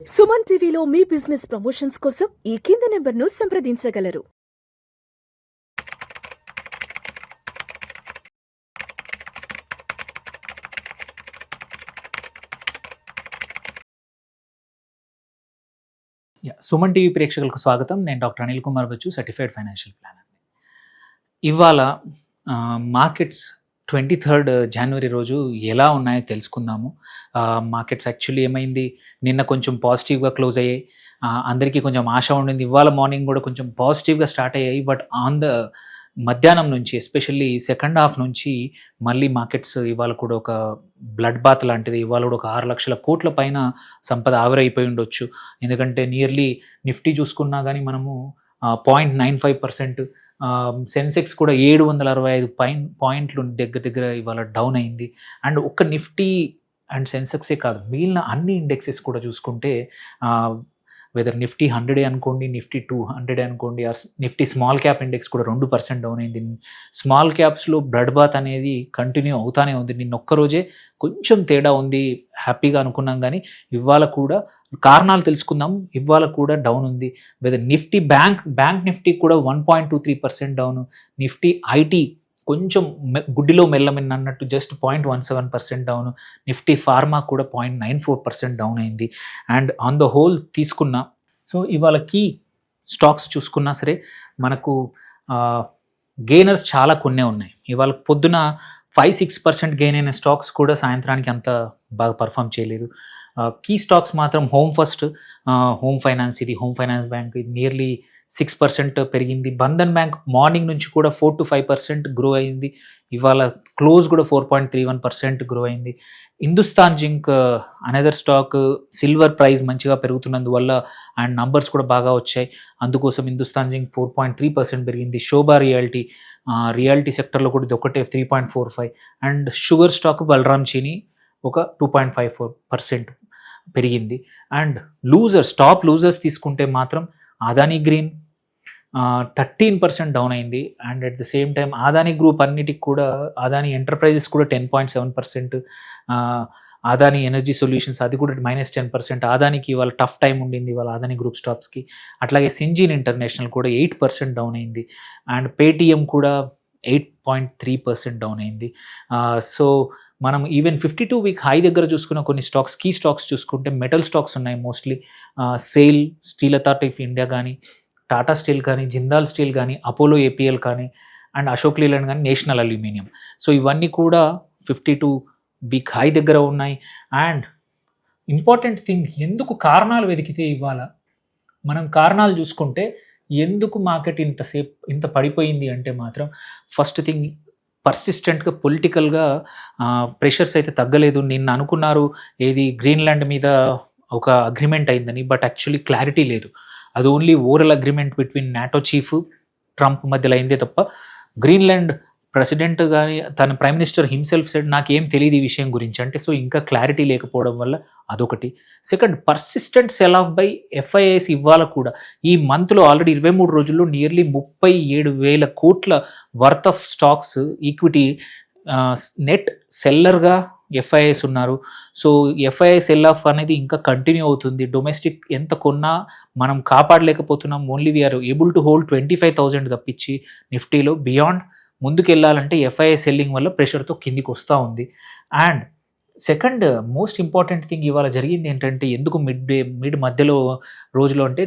సుమన్ టీవీలో మీ business promotions కోసం ఈ కింది నెంబర్ను సంప్రదించగలరు. సుమన్ టీవీ ప్రేక్షకులకు స్వాగతం. నేను doctor Anil Kumar Bachchu, certified financial planner. ఇవాళ మార్కెట్స్ 23 జనవరి రోజు ఎలా ఉన్నాయో తెలుసుకుందాము. మార్కెట్స్ యాక్చువల్లీ ఏమైంది, నిన్న కొంచెం పాజిటివ్గా క్లోజ్ అయ్యాయి. అందరికీ కొంచెం ఆశ ఉండింది. ఇవాళ మార్నింగ్ కూడా కొంచెం పాజిటివ్గా స్టార్ట్ అయ్యాయి. బట్ ఆన్ ద మధ్యాహ్నం నుంచి, ఎస్పెషల్లీ సెకండ్ హాఫ్ నుంచి మళ్ళీ మార్కెట్స్ ఇవాళ కూడా ఒక బ్లడ్ బాత్ లాంటిది. ఇవాళ కూడా ఒక 6 లక్షల కోట్ల పైన సంపద ఆవిరైపోయి ఉండొచ్చు. ఎందుకంటే నియర్లీ నిఫ్టీ చూసుకున్నా కానీ మనము 0.95%, సెన్సెక్స్ కూడా 765 పాయింట్లు దగ్గర ఇవాళ డౌన్ అయింది. అండ్ ఒక్క నిఫ్టీ అండ్ సెన్సెక్సే కాదు, మిగిలిన అన్ని ఇండెక్సెస్ కూడా చూసుకుంటే వెదర్ నిఫ్టీ 100 అనుకోండి, నిఫ్టీ 200 అనుకోండి, నిఫ్టీ స్మాల్ క్యాప్ ఇండెక్స్ కూడా 2% డౌన్ అయింది. స్మాల్ క్యాప్స్లో బ్లడ్ బాత్ అనేది కంటిన్యూ అవుతానే ఉంది. నిన్న ఒక్కరోజే కొంచెం తేడా ఉంది, హ్యాపీగా అనుకున్నాం. కానీ ఇవాళ కూడా కారణాలు తెలుసుకుందాం. ఇవాళ కూడా డౌన్ ఉంది. వెదర్ నిఫ్టీ బ్యాంక్ నిఫ్టీ కూడా 1.23% డౌన్. నిఫ్టీ ఐటీ కొంచెం గుడ్డిలో మెల్లమిన్న అన్నట్టు జస్ట్ 0.17% డౌన్. నిఫ్టీ ఫార్మా కూడా 0.94% డౌన్ అయింది. అండ్ ఆన్ ద హోల్ తీసుకున్నా, సో ఇవాళ కీ స్టాక్స్ చూసుకున్నా సరే మనకు గెయినర్స్ చాలా కొన్నే ఉన్నాయి. ఇవాళ పొద్దున 5-6% గెయిన్ అయిన స్టాక్స్ కూడా సాయంత్రానికి అంత బాగా పర్ఫామ్ చేయలేదు. కీ స్టాక్స్ మాత్రం హోమ్ ఫస్ట్, హోమ్ ఫైనాన్స్, ఇది హోమ్ ఫైనాన్స్ బ్యాంక్, ఇది నియర్లీ 6% పెరిగింది. బంధన్ బ్యాంక్ మార్నింగ్ నుంచి కూడా 4-5% గ్రో అయింది. ఇవాళ క్లోజ్ కూడా 4.31% గ్రో అయింది. Hindustan zinc another stock, silver price మంచిగా పెరుగుతున్నందువల్ల అండ్ నంబర్స్ కూడా బాగా వచ్చాయి, అందుకోసం హిందుస్థాన్ జింక్ 4.3% పెరిగింది. శోభా రియాలిటీ సెక్టర్లో కూడా ఇది ఒకటే 3.45. అండ్ షుగర్ స్టాక్ బలరామ్ చీనీ ఒక 2.54% పెరిగింది. అండ్ టాప్ లూజర్స్ తీసుకుంటే మాత్రం అదానీ గ్రీన్ 13% డౌన్ అయింది. And at the same time Adani group అన్నిటికి కూడా, అదానీ ఎంటర్ప్రైజెస్ కూడా 10.7%, అదానీ ఎనర్జీ సొల్యూషన్స్ అది కూడా -10%. అదానికి ఇవాళ టఫ్ టైం ఉండింది ఇవాళ అదానీ గ్రూప్ స్టాక్స్కి. అట్లాగే సింజీన్ ఇంటర్నేషనల్ కూడా 8% డౌన్ అయింది. అండ్ పేటిఎం కూడా 8.3% డౌన్ అయింది. సో మనం ఈవెన్ 52 వీక్ హై దగ్గర చూసుకున్న కొన్ని స్టాక్స్, కీ స్టాక్స్ చూసుకుంటే మెటల్ స్టాక్స్ ఉన్నాయి mostly. Sale, steel authority of India కానీ, టాటా స్టీల్ కానీ, జిందాల్ స్టీల్ కానీ, అపోలో ఏపీఎల్ కానీ, అండ్ అశోక్ లేలాండ్ కానీ, నేషనల్ అల్యూమినియం. సో ఇవన్నీ కూడా 52 వీక్ హై దగ్గర ఉన్నాయి. అండ్ ఇంపార్టెంట్ థింగ్, ఎందుకు కారణాలు వెతికితే ఇవాళ మనం కారణాలు చూసుకుంటే ఎందుకు మార్కెట్ ఇంత పడిపోయింది అంటే మాత్రం ఫస్ట్ థింగ్, పర్సిస్టెంట్గా పొలిటికల్గా ప్రెషర్స్ అయితే తగ్గలేదు. నిన్న అనుకున్నారు ఏది గ్రీన్లాండ్ మీద ఒక అగ్రిమెంట్ అయిందని, బట్ యాక్చువల్లీ క్లారిటీ లేదు. అది only oral agreement between NATO chief Trump మధ్యలో అయిందే తప్ప గ్రీన్లాండ్ ప్రెసిడెంట్ కానీ తన ప్రైమ్ మినిస్టర్ హిమ్సెల్ఫ్ సైడ్ నాకేం తెలియదు ఈ విషయం గురించి అంటే. సో ఇంకా క్లారిటీ లేకపోవడం వల్ల అదొకటి. Second, persistent cell of by FIIs ఇవాళ కూడా ఈ మంత్లో ఆల్రెడీ 23 రోజుల్లో నియర్లీ 37,000 కోట్ల worth of stocks equity net సెల్లర్గా ఎఫ్ఐఐస్ ఉన్నారు. సో ఎఫ్ఐఐ సెల్ ఆఫ్ అనేది ఇంకా కంటిన్యూ అవుతుంది. డొమెస్టిక్ ఎంత కొన్నా మనం కాపాడలేకపోతున్నాం. Only we are able to hold 25,000 తప్పించి నిఫ్టీలో. బియాండ్ ముందుకెళ్ళాలంటే ఎఫ్ఐఐ సెల్లింగ్ వల్ల ప్రెషర్తో కిందికి వస్తూ ఉంది. And second most important thing ఇవాళ జరిగింది ఏంటంటే, ఎందుకు మిడ్ మధ్యలో రోజులో అంటే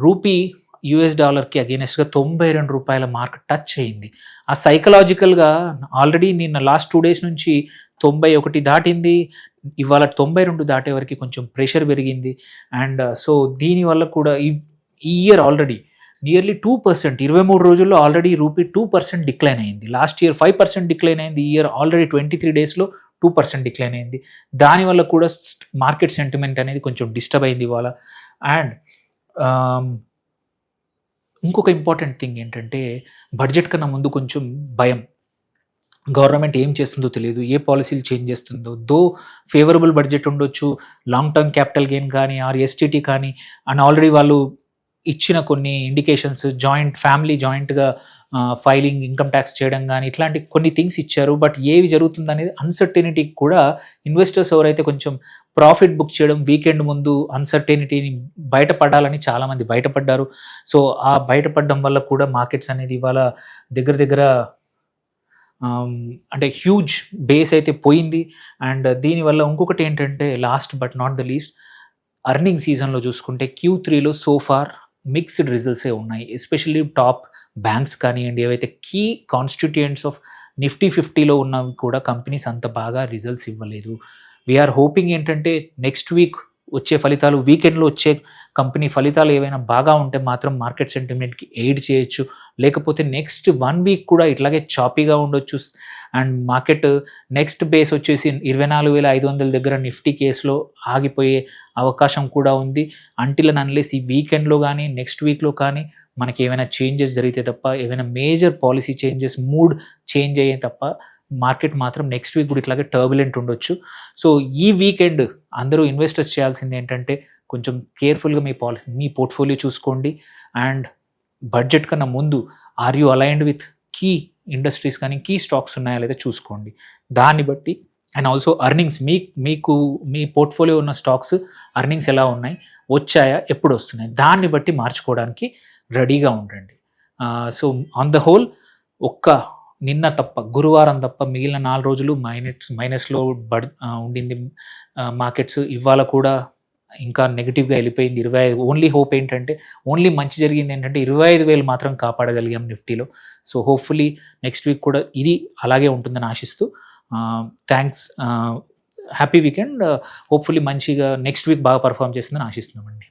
రూపీ US డాలర్కి అగేనెస్ట్గా 92 రూపాయల మార్క్ టచ్ అయింది. ఆ సైకలాజికల్గా ఆల్రెడీ నిన్న లాస్ట్ 2 days నుంచి 91 దాటింది. ఇవాళ 92 దాటే వరకు కొంచెం ప్రెషర్ పెరిగింది. అండ్ సో దీనివల్ల కూడా ఈ ఇయర్ ఆల్రెడీ నియర్లీ 2%, 23 రోజుల్లో ఆల్రెడీ రూపీ 2% డిక్లైన్ అయింది. లాస్ట్ ఇయర్ 5% డిక్లైన్ అయింది. ఈ ఇయర్ ఆల్రెడీ 23 daysలో 2% డిక్లైన్ అయింది. దానివల్ల కూడా మార్కెట్ సెంటిమెంట్ అనేది కొంచెం డిస్టర్బ్ అయింది ఇవాళ. అండ్ ఇంకొక ఇంపార్టెంట్ థింగ్ ఏంటంటే, బడ్జెట్ కన్నా ముందు కొంచెం భయం. గవర్నమెంట్ ఏం చేస్తుందో తెలియదు, ఏ పాలసీలు చేంజ్ చేస్తుందో. ఫేవరబుల్ బడ్జెట్ ఉండొచ్చు, లాంగ్ టర్మ్ క్యాపిటల్ గెయిన్ కానీ, ఎస్టీటీ కానీ, అండ్ ఆల్రెడీ వాళ్ళు ఇచ్చిన కొన్ని ఇండికేషన్స్ జాయింట్గా ఫైలింగ్ ఇన్కమ్ ట్యాక్స్ చేయడం కానీ ఇట్లాంటి కొన్ని థింగ్స్ ఇచ్చారు. బట్ ఏవి జరుగుతుంది అనేది అన్సర్టెనిటీ కూడా ఇన్వెస్టర్స్ ఎవరైతే కొంచెం ప్రాఫిట్ బుక్ చేయడం వీకెండ్ ముందు అన్సర్టెనిటీని బయటపడాలని చాలామంది బయటపడ్డారు. సో ఆ బయటపడడం వల్ల కూడా మార్కెట్స్ అనేది ఇవాళ దగ్గర అంటే హ్యూజ్ బేస్ అయితే పోయింది. అండ్ దీనివల్ల ఇంకొకటి ఏంటంటే last but not the least earning సీజన్లో చూసుకుంటే Q3లో సోఫార్ మిక్స్డ్ రిజల్ట్సే ఉన్నాయి. ఎస్పెషల్లీ టాప్ బ్యాంక్స్ కానివ్వండి, ఏవైతే కీ కాన్స్టిట్యూయెంట్స్ ఆఫ్ నిఫ్టీ 50లో ఉన్నవి కూడా కంపెనీస్ అంత బాగా రిజల్ట్స్ ఇవ్వలేదు. వీఆర్ హోపింగ్ ఏంటంటే నెక్స్ట్ వీక్ వచ్చే ఫలితాలు, వీకెండ్లో వచ్చే కంపెనీ ఫలితాలు ఏవైనా బాగా ఉంటే మాత్రం మార్కెట్ సెంటిమెంట్కి ఎయిడ్ చేయొచ్చు. లేకపోతే నెక్స్ట్ 1 వీక్ కూడా ఇట్లాగే చాపీగా ఉండొచ్చు. అండ్ మార్కెట్ నెక్స్ట్ బేస్ వచ్చేసి 24,500 దగ్గర నిఫ్టీ కేసులో ఆగిపోయే అవకాశం కూడా ఉంది. అంటిల్ అండ్ అన్లెస్ ఈ వీకెండ్లో కానీ నెక్స్ట్ వీక్లో కానీ మనకి ఏమైనా చేంజెస్ జరిగితే తప్ప, ఏమైనా major policy changes, mood change అయ్యే తప్ప మార్కెట్ మాత్రం నెక్స్ట్ వీక్ కూడా ఇట్లాగే టర్బులెంట్ ఉండొచ్చు. సో ఈ వీకెండ్ అందరూ ఇన్వెస్టర్స్ చేయాల్సింది ఏంటంటే కొంచెం కేర్ఫుల్గా మీ పోర్ట్ఫోలియో చూసుకోండి. అండ్ బడ్జెట్ కన్నా ముందు are you aligned with key industries కానీ కీ స్టాక్స్ ఉన్నాయా లేదా చూసుకోండి. దాన్ని బట్టి అండ్ ఆల్సో అర్నింగ్స్ మీకు మీ పోర్ట్ఫోలియో ఉన్న స్టాక్స్ అర్నింగ్స్ ఎలా ఉన్నాయి, వచ్చాయా, ఎప్పుడు వస్తున్నాయి, దాన్ని బట్టి మార్చుకోవడానికి రెడీగా ఉండండి. సో ఆన్ ద హోల్ నిన్న తప్ప గురువారం తప్ప మిగిలిన 4 రోజులు మైనస్లో ఉండింది మార్కెట్స్. ఇవాళ కూడా ఇంకా నెగిటివ్గా వెళ్ళిపోయింది 25. ఓన్లీ హోప్ ఏంటంటే, ఓన్లీ మంచి జరిగింది ఏంటంటే 25,000 మాత్రం కాపాడగలిగాం నిఫ్టీలో. సో హోప్ఫుల్లీ నెక్స్ట్ వీక్ కూడా ఇది అలాగే ఉంటుందని ఆశిస్తూ థ్యాంక్స్, హ్యాపీ వీకెండ్. హోప్ఫుల్లీ మంచిగా నెక్స్ట్ వీక్ బాగా పర్ఫామ్ చేస్తుందని ఆశిస్తున్నామండి.